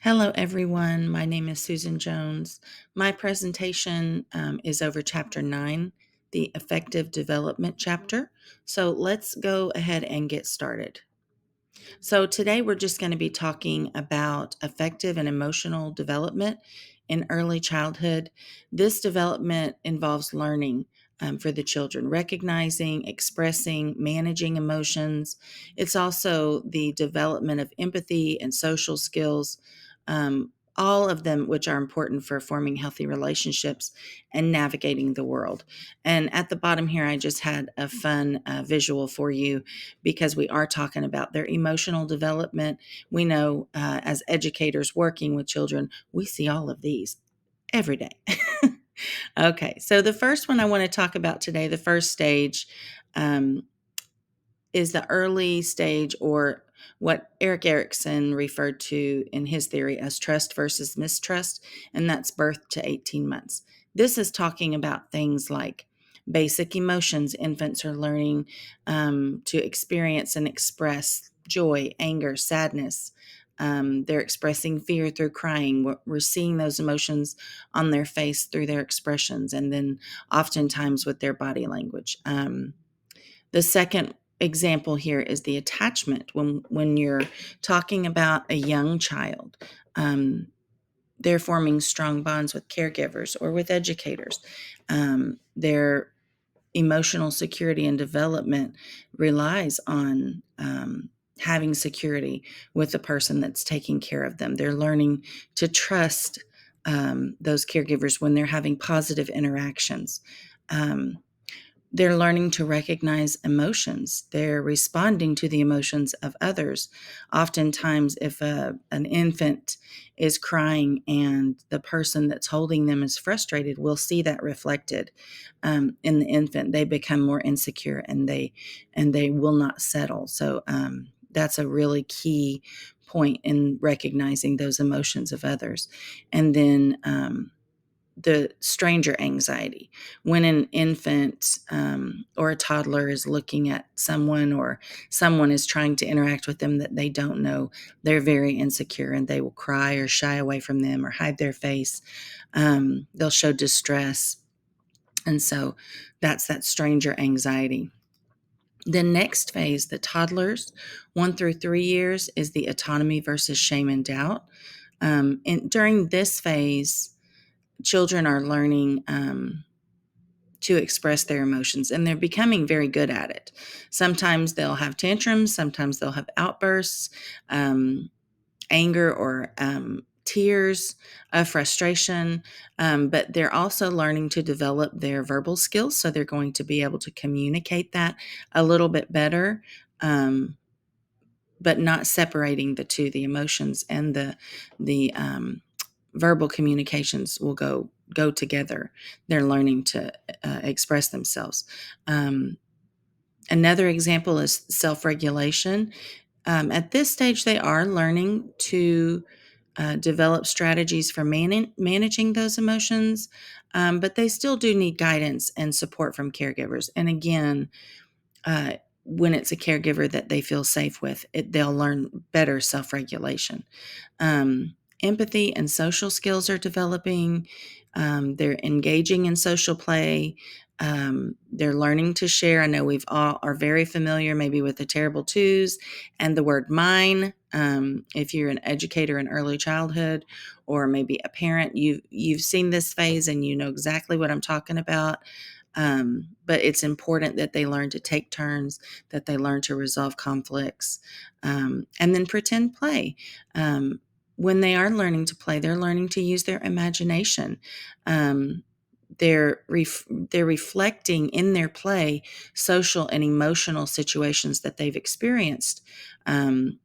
Hello, everyone. My name is Susan Jones. My presentation is over Chapter 9, the Affective Development chapter. So let's go ahead and get started. So today we're just going to be talking about affective and emotional development in early childhood. This development involves learning for the children, recognizing, expressing, managing emotions. It's also the development of empathy and social skills, all of them which are important for forming healthy relationships and navigating the world. And at the bottom here, I just had a fun visual for you because we are talking about their emotional development. We know as educators working with children, we see all of these every day. Okay, so the first one I want to talk about today, the first stage, um, is the early stage, or what Eric Erickson referred to in his theory as trust versus mistrust, and that's birth to 18 months. This is talking about things like basic emotions. Infants are learning to experience and express joy, anger, sadness. They're expressing fear through crying. We're seeing those emotions on their face through their expressions, and then oftentimes with their body language. The second example here is the attachment. When you're talking about a young child, they're forming strong bonds with caregivers or with educators. Their emotional security and development relies on having security with the person that's taking care of them. They're learning to trust those caregivers when they're having positive interactions. They're learning to recognize emotions. They're responding to the emotions of others. Oftentimes, if an infant is crying and the person that's holding them is frustrated, we'll see that reflected in the infant. They become more insecure and they will not settle. So that's a really key point in recognizing those emotions of others. And then the stranger anxiety. When an infant or a toddler is looking at someone, or someone is trying to interact with them that they don't know, they're very insecure and they will cry or shy away from them or hide their face. They'll show distress. And so that's that stranger anxiety. The next phase, the toddlers, 1 through 3 years, is the autonomy versus shame and doubt. And during this phase, children are learning to express their emotions, and they're becoming very good at it. Sometimes they'll have tantrums, sometimes they'll have outbursts, anger or tears of frustration, but they're also learning to develop their verbal skills, so they're going to be able to communicate that a little bit better. But not separating the two, the emotions and the verbal communications will go together. They're learning to express themselves. Another example is self-regulation. At this stage, they are learning to develop strategies for managing those emotions, but they still do need guidance and support from caregivers. And again, when it's a caregiver that they feel safe with, they'll learn better self-regulation. Empathy and social skills are developing. They're engaging in social play. They're learning to share. I know we've all are very familiar maybe with the terrible twos and the word mine. If you're an educator in early childhood, or maybe a parent, you've seen this phase and you know exactly what I'm talking about. But it's important that they learn to take turns, that they learn to resolve conflicts, and then pretend play. When they are learning to play, they're learning to use their imagination. They're reflecting in their play social and emotional situations that they've experienced. And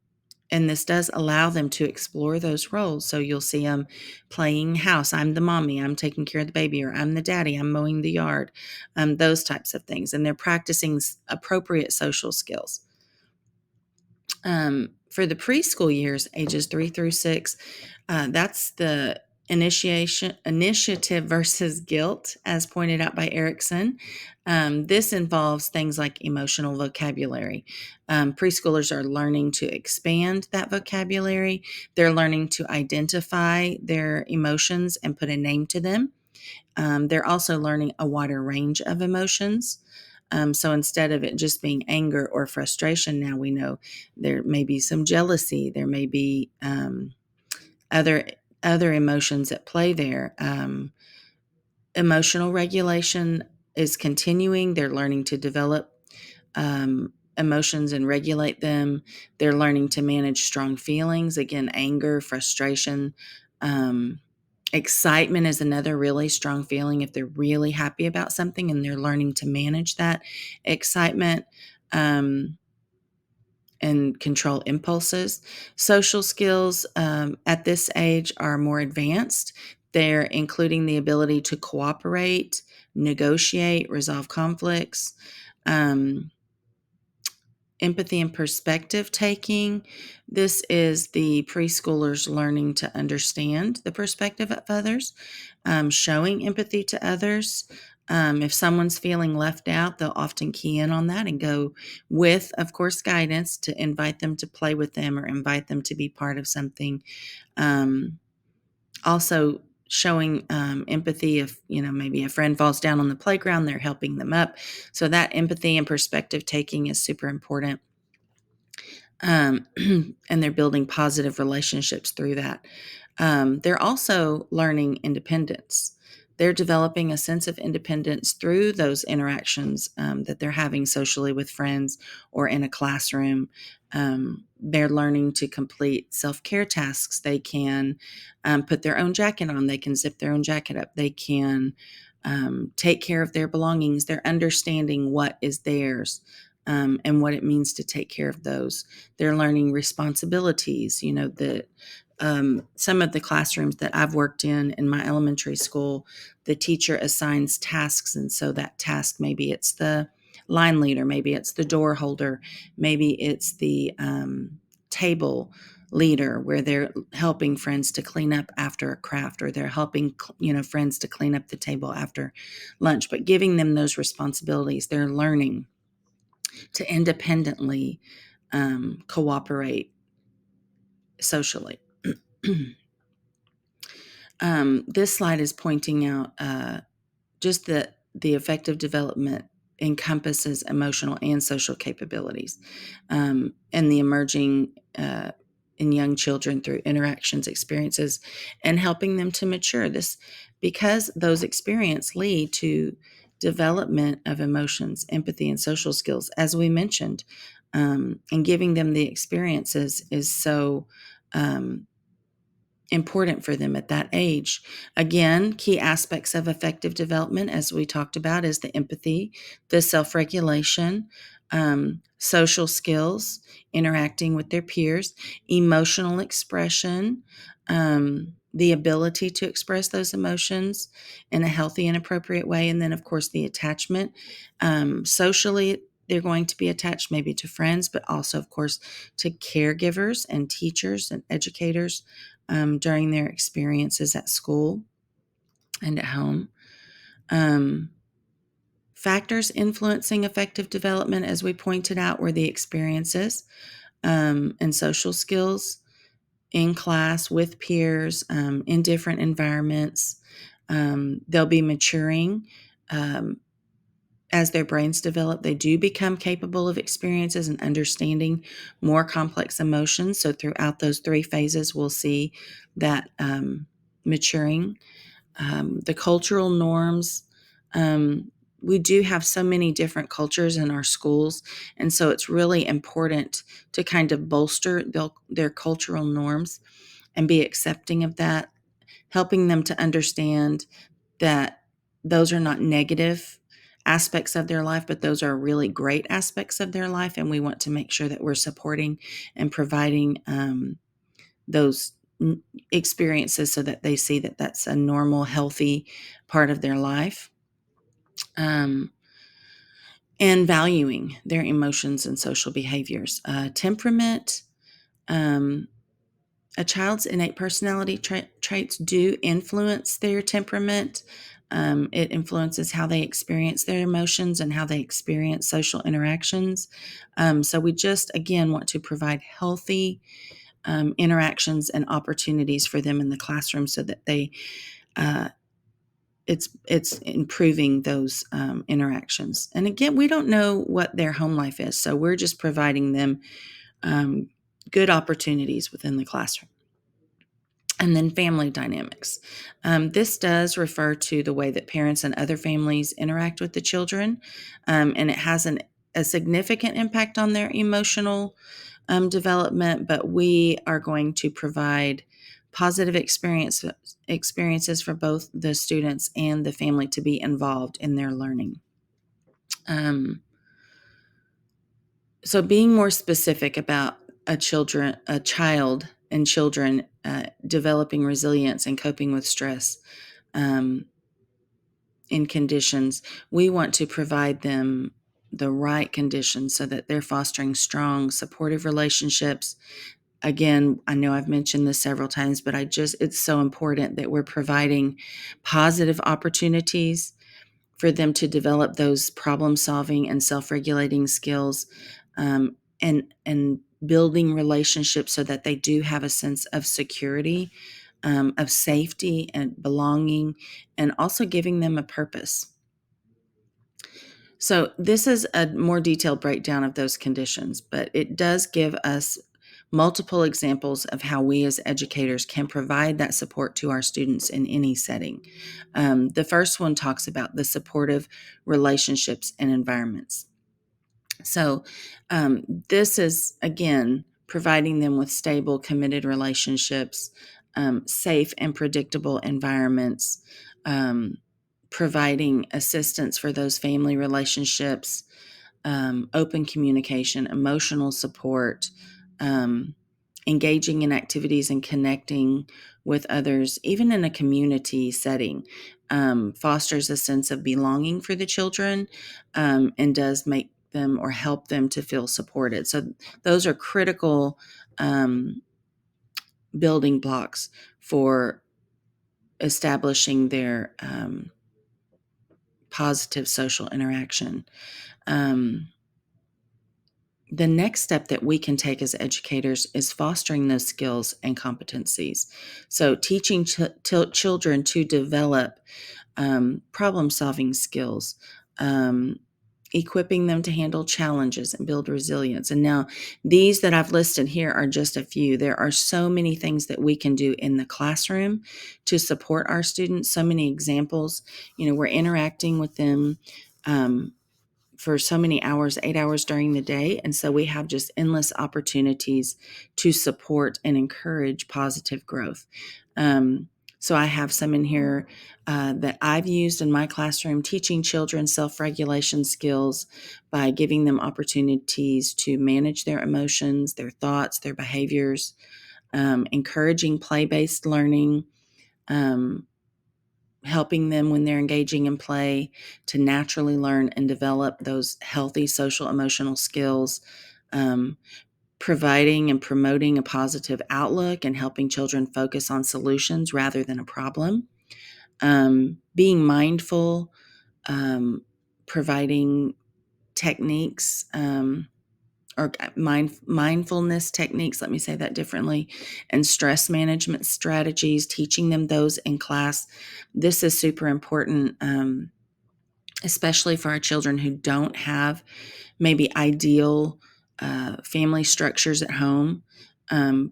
this does allow them to explore those roles. So you'll see them playing house. I'm the mommy, I'm taking care of the baby, or I'm the daddy, I'm mowing the yard, those types of things. And they're practicing appropriate social skills. For the preschool years, ages 3 through 6, that's the Initiative versus guilt, as pointed out by Erickson. This involves things like emotional vocabulary. Preschoolers are learning to expand that vocabulary. They're learning to identify their emotions and put a name to them. They're also learning a wider range of emotions. So instead of it just being anger or frustration, now we know there may be some jealousy. There may be other emotions at play there. Emotional regulation is continuing. They're learning to develop emotions and regulate them. They're learning to manage strong feelings, again, anger, frustration. Excitement is another really strong feeling if they're really happy about something and they're learning to manage that excitement. And control impulses. Social skills at this age are more advanced. They're including the ability to cooperate, negotiate, resolve conflicts, um, empathy and perspective taking. This is the preschoolers learning to understand the perspective of others, showing empathy to others. If someone's feeling left out, they'll often key in on that and go with, of course, guidance to invite them to play with them or invite them to be part of something. Also, showing empathy if maybe a friend falls down on the playground, they're helping them up. So that empathy and perspective taking is super important. And they're building positive relationships through that. They're also learning independence. They're developing a sense of independence through those interactions that they're having socially with friends or in a classroom. They're learning to complete self-care tasks. They can put their own jacket on. They can zip their own jacket up. They can take care of their belongings. They're understanding what is theirs. And what it means to take care of those. They're learning responsibilities. Some of the classrooms that I've worked in my elementary school, the teacher assigns tasks. And so that task, maybe it's the line leader, maybe it's the door holder, maybe it's the table leader where they're helping friends to clean up after a craft, or they're helping friends to clean up the table after lunch. But giving them those responsibilities, they're learning to independently cooperate socially. This slide is pointing out just that the affective development encompasses emotional and social capabilities, and the emerging in young children through interactions, experiences, and helping them to mature. This because those experiences lead to development of emotions, empathy, and social skills, as we mentioned, and giving them the experiences is so important for them at that age. Again, key aspects of affective development, as we talked about, is the empathy, the self-regulation, social skills, interacting with their peers, emotional expression, the ability to express those emotions in a healthy and appropriate way, and then, of course, the attachment. Socially, they're going to be attached maybe to friends, but also, of course, to caregivers and teachers and educators during their experiences at school and at home. Factors influencing affective development, as we pointed out, were the experiences and social skills in class, with peers, in different environments. They'll be maturing. As their brains develop, they do become capable of experiences and understanding more complex emotions. So throughout those three phases, we'll see that maturing. The cultural norms. We do have so many different cultures in our schools, and so it's really important to kind of bolster their cultural norms and be accepting of that, helping them to understand that those are not negative aspects of their life, but those are really great aspects of their life. And we want to make sure that we're supporting and providing those experiences so that they see that that's a normal, healthy part of their life. And valuing their emotions and social behaviors. Temperament, A child's innate personality traits do influence their temperament. It influences how they experience their emotions and how they experience social interactions. So we just, again, want to provide healthy interactions and opportunities for them in the classroom so that uh, it's improving those interactions. And again, we don't know what their home life is, so we're just providing them um, good opportunities within the classroom. And then family dynamics. This does refer to the way that parents and other families interact with the children, and it has a significant impact on their emotional development, but we are going to provide positive experiences for both the students and the family to be involved in their learning. Um, so being more specific about a child and children developing resilience and coping with stress um, in conditions, we want to provide them the right conditions so that they're fostering strong, supportive relationships. Again, I know I've mentioned this several times, but it's so important that we're providing positive opportunities for them to develop those problem solving and self-regulating skills, and building relationships so that they do have a sense of security, of safety and belonging, and also giving them a purpose. So this is a more detailed breakdown of those conditions, but it does give us multiple examples of how we as educators can provide that support to our students in any setting. The first one talks about the supportive relationships and environments. So this is, again, providing them with stable, committed relationships, safe and predictable environments, um, providing assistance for those family relationships, open communication, emotional support, um, engaging in activities and connecting with others, even in a community setting, fosters a sense of belonging for the children, and does make them or help them to feel supported. So those are critical building blocks for establishing their positive social interaction. Um, the next step that we can take as educators is fostering those skills and competencies. So, teaching children to develop problem solving skills, um, equipping them to handle challenges and build resilience. And now, these that I've listed here are just a few. There are so many things that we can do in the classroom to support our students, so many examples. We're interacting with them. For so many hours, 8 hours during the day. And so we have just endless opportunities to support and encourage positive growth. So I have some in here that I've used in my classroom, teaching children self-regulation skills by giving them opportunities to manage their emotions, their thoughts, their behaviors, encouraging play-based learning, um, helping them when they're engaging in play to naturally learn and develop those healthy social emotional skills, um, providing and promoting a positive outlook and helping children focus on solutions rather than a problem, being mindful, providing techniques, or mindfulness techniques, let me say that differently, and stress management strategies, teaching them those in class. This is super important, especially for our children who don't have maybe ideal family structures at home.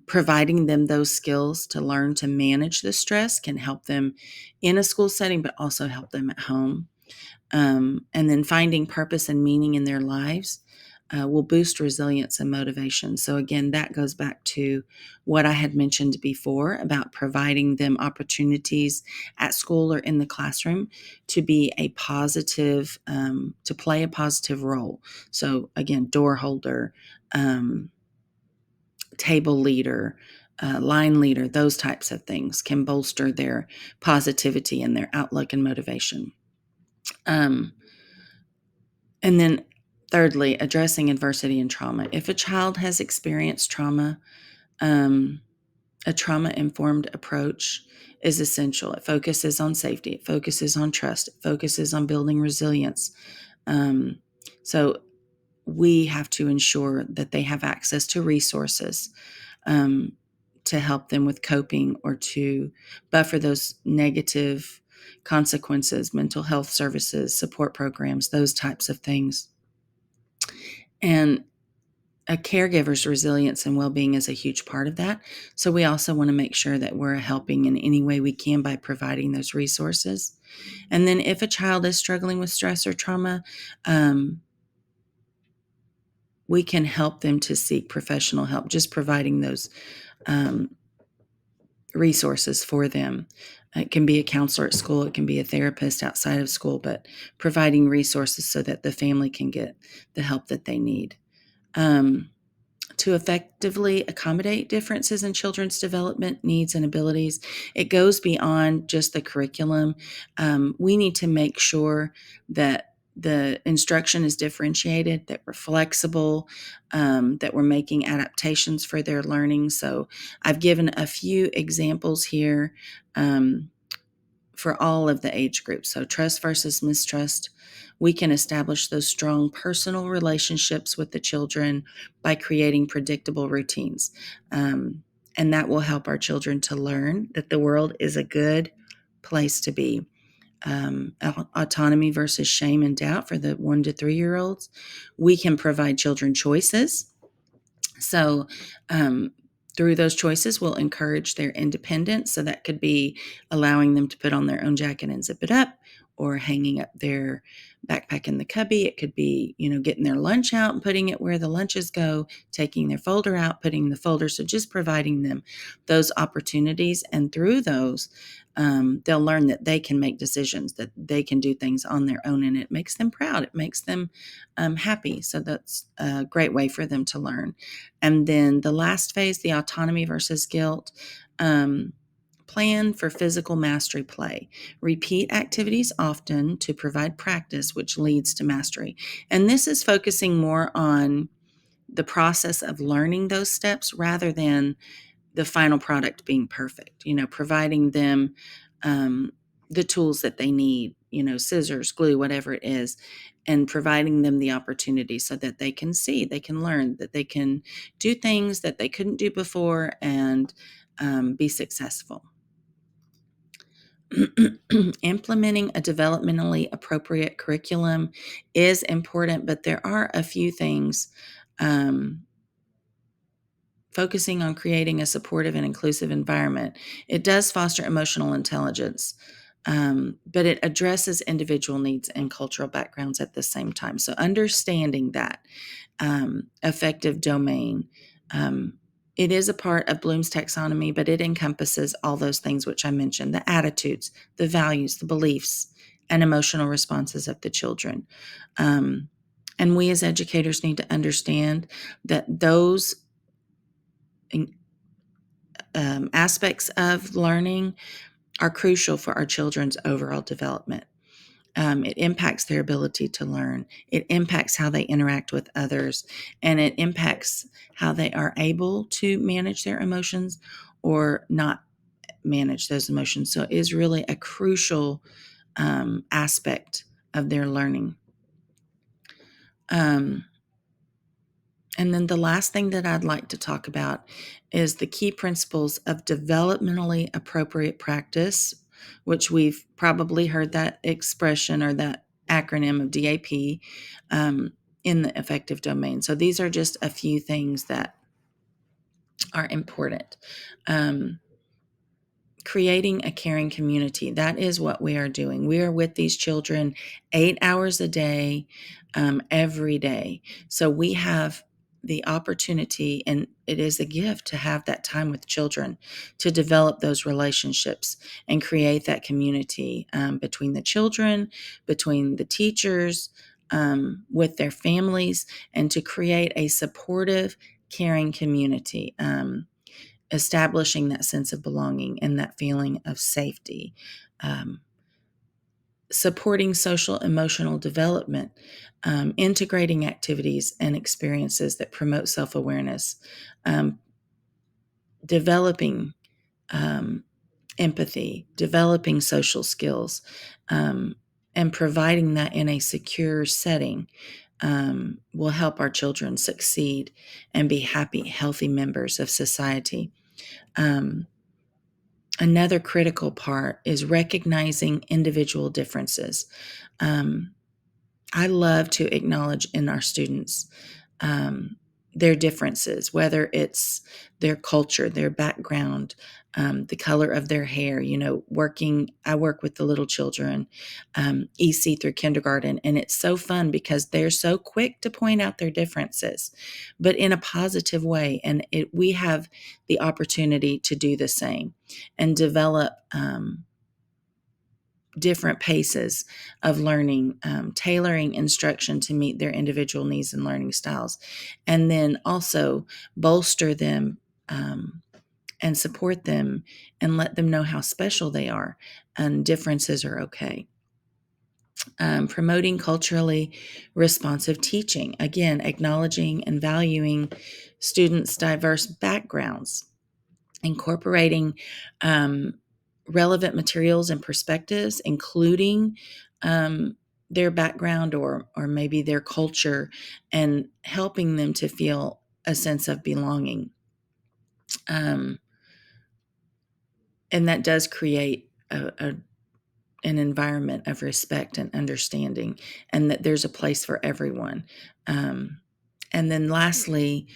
Providing them those skills to learn to manage the stress can help them in a school setting, but also help them at home. And then finding purpose and meaning in their lives will boost resilience and motivation. So, again, that goes back to what I had mentioned before about providing them opportunities at school or in the classroom to be a positive, to play a positive role. So, again, door holder, table leader, line leader, those types of things can bolster their positivity and their outlook and motivation. Um, And then, thirdly, addressing adversity and trauma. If a child has experienced trauma, um, A trauma-informed approach is essential. It focuses on safety. It focuses on trust. It focuses on building resilience. Um, so we have to ensure that they have access to resources um, to help them with coping or to buffer those negative consequences, mental health services, support programs, those types of things. And a caregiver's resilience and well-being is a huge part of that. So we also want to make sure that we're helping in any way we can by providing those resources. And then if a child is struggling with stress or trauma, we can help them to seek professional help, just providing those um, resources for them. It can be a counselor at school, it can be a therapist outside of school, but providing resources so that the family can get the help that they need. To effectively accommodate differences in children's development needs and abilities, it goes beyond just the curriculum. We need to make sure that the instruction is differentiated, that we're flexible, that we're making adaptations for their learning. So I've given a few examples here for all of the age groups. So trust versus mistrust. We can establish those strong personal relationships with the children by creating predictable routines. And that will help our children to learn that the world is a good place to be. Autonomy versus shame and doubt for the 1 to 3 year olds. We can provide children choices. So, through those choices, we'll encourage their independence. So that could be allowing them to put on their own jacket and zip it up, or hanging up their backpack in the cubby. It could be, getting their lunch out and putting it where the lunches go, taking their folder out, putting the folder. So just providing them those opportunities. And through those, they'll learn that they can make decisions, that they can do things on their own, and it makes them proud. It makes them happy. So that's a great way for them to learn. And then the last phase, the autonomy versus guilt. Plan for physical mastery play. Repeat activities often to provide practice, which leads to mastery. And this is focusing more on the process of learning those steps rather than the final product being perfect, providing them the tools that they need, scissors, glue, whatever it is, and providing them the opportunity so that they can see, they can learn, that they can do things that they couldn't do before and be successful. Implementing a developmentally appropriate curriculum is important, but there are a few things. Focusing on creating a supportive and inclusive environment. It does foster emotional intelligence, but it addresses individual needs and cultural backgrounds at the same time. So understanding that affective domain, it is a part of Bloom's taxonomy, but it encompasses all those things which I mentioned: the attitudes, the values, the beliefs, and emotional responses of the children. And we as educators need to understand that those aspects of learning are crucial for our children's overall development. It impacts their ability to learn. It impacts how they interact with others, and it impacts how they are able to manage their emotions or not manage those emotions. So it is really a crucial aspect of their learning. And then the last thing that I'd like to talk about is the key principles of developmentally appropriate practice, which we've probably heard that expression or that acronym of DAP in the affective domain. So these are just a few things that are important. Creating a caring community. That is what we are doing. We are with these children 8 hours a day, every day. So we have the opportunity, and it is a gift to have that time with children, to develop those relationships and create that community between the children, between the teachers, with their families, and to create a supportive, caring community. Establishing that sense of belonging and that feeling of safety, supporting social emotional development, integrating activities and experiences that promote self-awareness, developing um, empathy, developing social skills, um, and providing that in a secure setting will help our children succeed and be happy, healthy members of society. Um, Another critical part is recognizing individual differences. Um, I love to acknowledge in our students um, their differences, whether it's their culture, their background, the color of their hair. I work with the little children, EC through kindergarten, and it's so fun because they're so quick to point out their differences, but in a positive way. And we have the opportunity to do the same and develop different paces of learning, tailoring instruction to meet their individual needs and learning styles, and then also bolster them and support them and let them know how special they are and differences are okay. Promoting culturally responsive teaching, again, acknowledging and valuing students' diverse backgrounds, incorporating relevant materials and perspectives, including their background or maybe their culture, and helping them to feel a sense of belonging. And that does create an environment of respect and understanding, and that there's a place for everyone. And then lastly,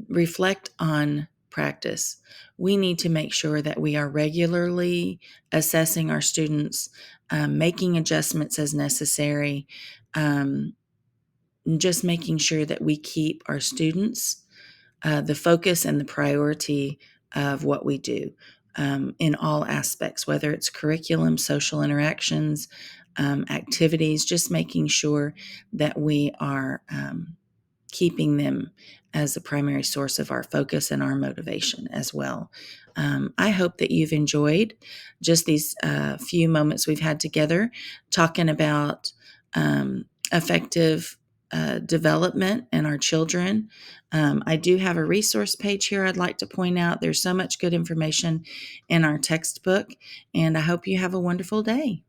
reflect on practice. We need to make sure that we are regularly assessing our students, making adjustments as necessary, just making sure that we keep our students the focus and the priority of what we do in all aspects, whether it's curriculum, social interactions, activities, just making sure that we are keeping them as the primary source of our focus and our motivation as well. I hope that you've enjoyed just these few moments we've had together talking about effective development in our children. I do have a resource page here I'd like to point out. There's so much good information in our textbook, and I hope you have a wonderful day.